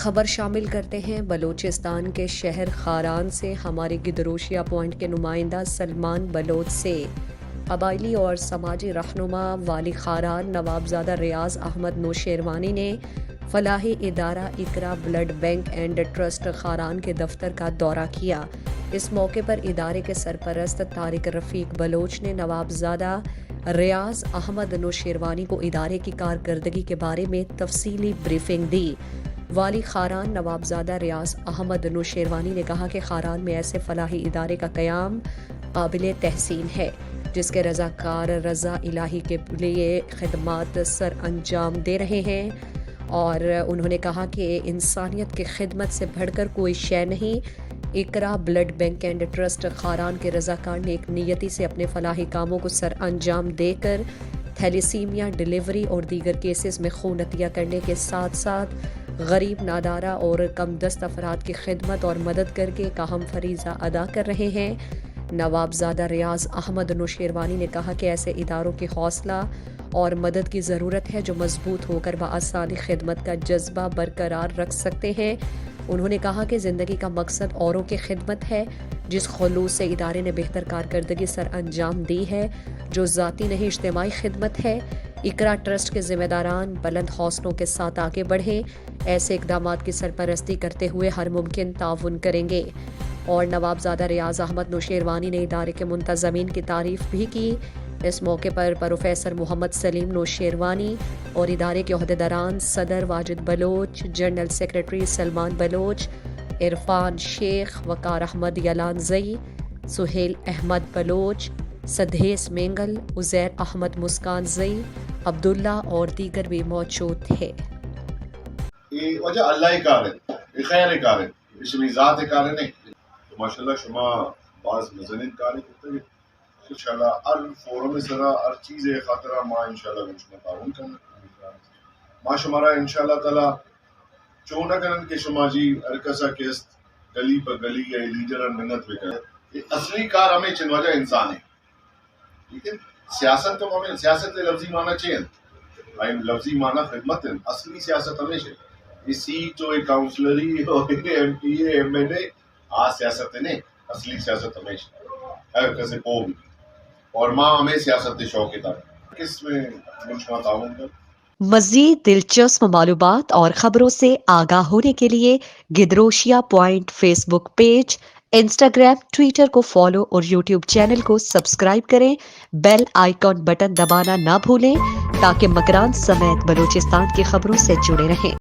خبر شامل کرتے ہیں بلوچستان کے شہر خاران سے ہمارے گدروشیا پوائنٹ کے نمائندہ سلمان بلوچ سے۔ قبائلی اور سماجی رہنما والی خاران نوابزادہ ریاض احمد نوشیروانی نے فلاحی ادارہ Iqra blood bank and trust Kharan کے دفتر کا دورہ کیا۔ اس موقع پر ادارے کے سرپرست طارق رفیق بلوچ نے نوابزادہ ریاض احمد نوشیروانی کو ادارے کی کارکردگی کے بارے میں تفصیلی بریفنگ دی۔ والی خاران نوابزادہ ریاض احمد نوشیروانی نے کہا کہ خاران میں ایسے فلاحی ادارے کا قیام قابل تحسین ہے جس کے رضاکار رضا الہی کے لیے خدمات سر انجام دے رہے ہیں، اور انہوں نے کہا کہ انسانیت کی خدمت سے بڑھ کر کوئی شے نہیں۔ Iqra blood bank and trust Kharan کے رضاکار نے ایک نیتی سے اپنے فلاحی کاموں کو سر انجام دے کر تھیلیسیمیا ڈیلیوری اور دیگر کیسز میں خون عطیہ کرنے کے ساتھ ساتھ غریب، نادارہ اور کم دست افراد کی خدمت اور مدد کر کے ایک اہم فریضہ ادا کر رہے ہیں۔ نوابزادہ ریاض احمد نوشیروانی نے کہا کہ ایسے اداروں کی حوصلہ اور مدد کی ضرورت ہے جو مضبوط ہو کر بآسانی خدمت کا جذبہ برقرار رکھ سکتے ہیں۔ انہوں نے کہا کہ زندگی کا مقصد اوروں کی خدمت ہے، جس خلوص سے ادارے نے بہتر کارکردگی سر انجام دی ہے جو ذاتی نہیں اجتماعی خدمت ہے۔ اقرا ٹرسٹ کے ذمہ داران بلند حوصلوں کے ساتھ آگے بڑھیں، ایسے اقدامات کی سرپرستی کرتے ہوئے ہر ممکن تعاون کریں گے۔ اور نوابزادہ ریاض احمد نوشیروانی نے ادارے کے منتظمین کی تعریف بھی کی۔ اس موقع پر پروفیسر محمد سلیم نوشیروانی اور ادارے کے عہدیداران صدر واجد بلوچ، جنرل سیکرٹری سلمان بلوچ، عرفان شیخ، وقار احمد یلانزئی، سہیل احمد بلوچ، سدھیس مینگل، عزیر احمد مسکان زئی، عبداللہ اور دیگر بھی موجود تھے۔ یہ وجہ اللہ کار ہے، یہ خیر کار ہے، اس میں ذات کار ہے نہیں۔ ماشاءاللہ شما بعض مزنین کاری کرتے ہیں انشاءاللہ ہر فورم سرا ہر چیز خاطرہ ما انشاءاللہ شما تعاون کرنا ما شمارا انشاءاللہ تعالی چونہ کرن کہ شما جی ہر کسا کس گلی پر گلی یا لیڈر منت پہ کرے۔ یہ اصلی کار ہمیں چن وجہ انسان ہے، ٹھیک ہے۔ سیاست تو ہمیں سیاست لفظی معنی چاہیے، لفظی معنی خدمت ہے، اصلی سیاست ہمیشہ یہ سیٹ ہو، کاؤنسلری ہو، M P A, M L A, سیاست نہیں، اصلی سیاست ہمیشہ ہر کسی کو بھی۔ اور ماں ہمیں سیاست شوق تھا کس میں مجھے تعاون کر۔ مزید دلچسپ معلومات اور خبروں سے آگاہ ہونے کے لیے Gedrosia point facebook page, Instagram, Twitter کو فالو اور یوٹیوب چینل کو سبسکرائب کریں۔ بیل آئیکن بٹن دبانا نہ بھولیں تاکہ مکران سمیت بلوچستان کی خبروں سے جڑے رہیں۔